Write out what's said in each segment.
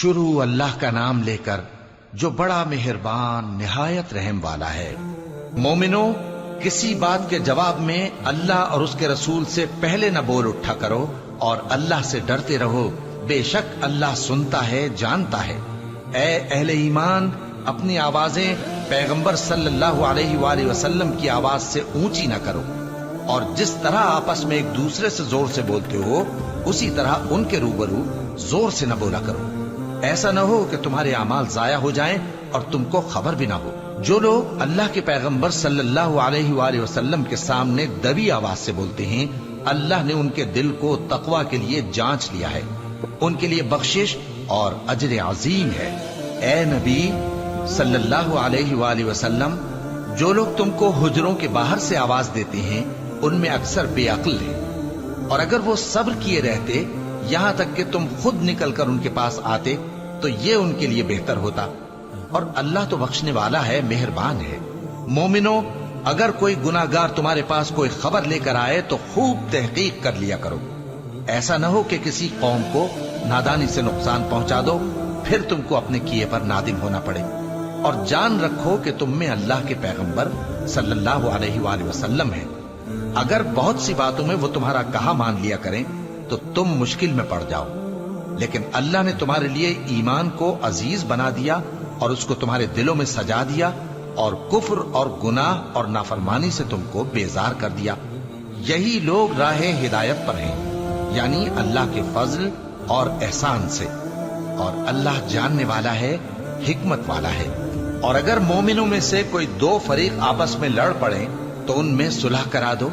شروع اللہ کا نام لے کر جو بڑا مہربان نہایت رحم والا ہے۔ مومنو، کسی بات کے جواب میں اللہ اور اس کے رسول سے پہلے نہ بول اٹھا کرو اور اللہ سے ڈرتے رہو، بے شک اللہ سنتا ہے، جانتا ہے۔ اے اہل ایمان، اپنی آوازیں پیغمبر صلی اللہ علیہ وآلہ وسلم کی آواز سے اونچی نہ کرو، اور جس طرح آپس میں ایک دوسرے سے زور سے بولتے ہو اسی طرح ان کے روبرو زور سے نہ بولا کرو، ایسا نہ ہو کہ تمہارے اعمال ضائع ہو جائیں اور تم کو خبر بھی نہ ہو۔ جو لوگ اللہ کے پیغمبر صلی اللہ علیہ وآلہ وسلم کے سامنے دبی آواز سے بولتے ہیں، اللہ نے ان کے دل کو تقوی کے لیے جانچ لیا ہے، ان کے لیے بخشش اور اجر عظیم ہے۔ اے نبی صلی اللہ علیہ وآلہ وسلم، جو لوگ تم کو حجروں کے باہر سے آواز دیتے ہیں ان میں اکثر بے عقل ہیں، اور اگر وہ صبر کیے رہتے یہاں تک کہ تم خود نکل کر ان کے پاس آتے تو یہ ان کے لیے بہتر ہوتا، اور اللہ تو بخشنے والا ہے، مہربان ہے۔ مومنو، اگر کوئی گناہگار تمہارے پاس کوئی خبر لے کر آئے تو خوب تحقیق کر لیا کرو، ایسا نہ ہو کہ کسی قوم کو نادانی سے نقصان پہنچا دو پھر تم کو اپنے کیے پر نادم ہونا پڑے، اور جان رکھو کہ تم میں اللہ کے پیغمبر صلی اللہ علیہ وآلہ وسلم ہیں۔ اگر بہت سی باتوں میں وہ تمہارا کہا مان لیا کریں تو تم مشکل میں پڑ جاؤ، لیکن اللہ نے تمہارے لیے ایمان کو عزیز بنا دیا اور اس کو تمہارے دلوں میں سجا دیا، اور کفر اور گناہ اور نافرمانی سے تم کو بیزار کر دیا۔ یہی لوگ راہ ہدایت پر ہیں، یعنی اللہ کے فضل اور احسان سے، اور اللہ جاننے والا ہے، حکمت والا ہے۔ اور اگر مومنوں میں سے کوئی دو فریق آپس میں لڑ پڑیں تو ان میں صلح کرا دو،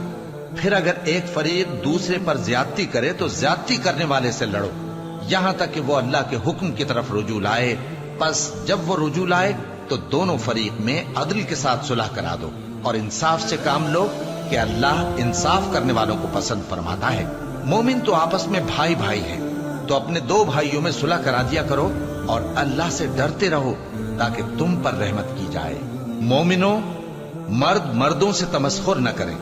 پھر اگر ایک فریق دوسرے پر زیادتی کرے تو زیادتی کرنے والے سے لڑو، یہاں تک کہ وہ اللہ کے حکم کی طرف رجوع لائے۔ پس جب وہ رجوع لائے تو دونوں فریق میں عدل کے ساتھ صلح کرا دو، اور انصاف سے کام لو کہ اللہ انصاف کرنے والوں کو پسند فرماتا ہے۔ مومن تو آپس میں بھائی بھائی ہیں، تو اپنے دو بھائیوں میں صلح کرا دیا کرو، اور اللہ سے ڈرتے رہو تاکہ تم پر رحمت کی جائے۔ مومنو، مرد مردوں سے تمسخر نہ کریں،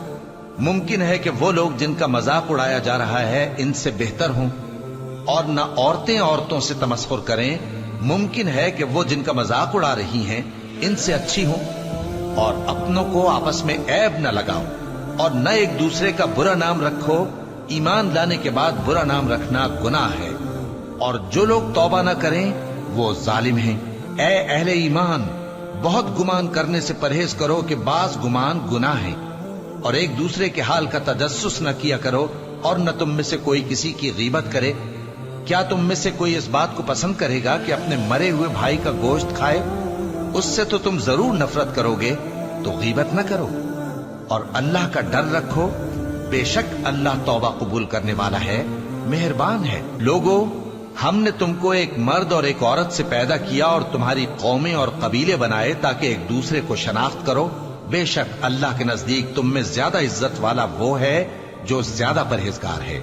ممکن ہے کہ وہ لوگ جن کا مذاق اڑایا جا رہا ہے ان سے بہتر ہوں، اور نہ عورتیں عورتوں سے تمسخر کریں، ممکن ہے کہ وہ جن کا مذاق اڑا رہی ہیں ان سے اچھی ہوں۔ اور اپنوں کو آپس میں عیب نہ لگاؤ، اور نہ ایک دوسرے کا برا نام رکھو، ایمان لانے کے بعد برا نام رکھنا گناہ ہے، اور جو لوگ توبہ نہ کریں وہ ظالم ہیں۔ اے اہل ایمان، بہت گمان کرنے سے پرہیز کرو کہ بعض گمان گناہ ہیں، اور ایک دوسرے کے حال کا تجسس نہ کیا کرو، اور نہ تم میں سے کوئی کسی کی غیبت کرے۔ کیا تم میں سے کوئی اس بات کو پسند کرے گا کہ اپنے مرے ہوئے بھائی کا گوشت کھائے؟ اس سے تو تم ضرور نفرت کرو گے، تو غیبت نہ کرو، اور اللہ کا ڈر رکھو، بے شک اللہ توبہ قبول کرنے والا ہے، مہربان ہے۔ لوگو، ہم نے تم کو ایک مرد اور ایک عورت سے پیدا کیا اور تمہاری قومیں اور قبیلے بنائے تاکہ ایک دوسرے کو شناخت کرو، بے شک اللہ کے نزدیک تم میں زیادہ عزت والا وہ ہے جو زیادہ پرہیزگار ہے۔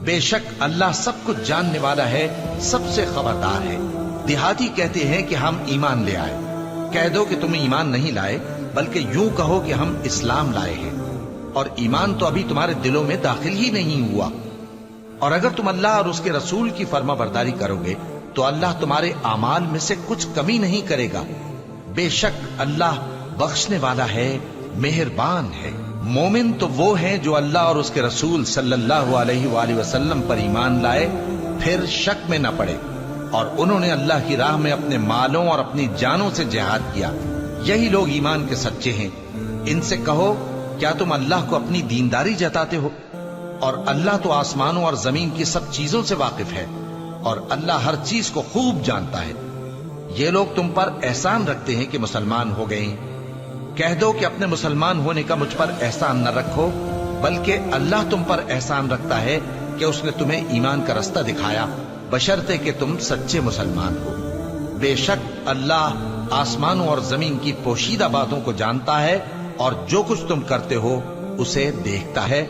بے شک اللہ سب کچھ جاننے والا ہے، سب سے خبردار ہے۔ دیہاتی کہتے ہیں کہ ہم ایمان لے آئے، کہہ دو کہ تم ایمان نہیں لائے، بلکہ یوں کہو کہ ہم اسلام لائے ہیں، اور ایمان تو ابھی تمہارے دلوں میں داخل ہی نہیں ہوا۔ اور اگر تم اللہ اور اس کے رسول کی فرما برداری کرو گے تو اللہ تمہارے اعمال میں سے کچھ کمی نہیں کرے گا، بے شک اللہ بخشنے والا ہے، مہربان ہے۔ مومن تو وہ ہیں جو اللہ اور اس کے رسول صلی اللہ علیہ وآلہ وسلم پر ایمان لائے، پھر شک میں نہ پڑے، اور انہوں نے اللہ کی راہ میں اپنے مالوں اور اپنی جانوں سے جہاد کیا، یہی لوگ ایمان کے سچے ہیں۔ ان سے کہو، کیا تم اللہ کو اپنی دینداری جتاتے ہو؟ اور اللہ تو آسمانوں اور زمین کی سب چیزوں سے واقف ہے، اور اللہ ہر چیز کو خوب جانتا ہے۔ یہ لوگ تم پر احسان رکھتے ہیں کہ مسلمان ہو گئے ہیں، کہہ دو کہ اپنے مسلمان ہونے کا مجھ پر احسان نہ رکھو، بلکہ اللہ تم پر احسان رکھتا ہے کہ اس نے تمہیں ایمان کا رستہ دکھایا، بشرطے کہ تم سچے مسلمان ہو۔ بے شک اللہ آسمانوں اور زمین کی پوشیدہ باتوں کو جانتا ہے، اور جو کچھ تم کرتے ہو اسے دیکھتا ہے۔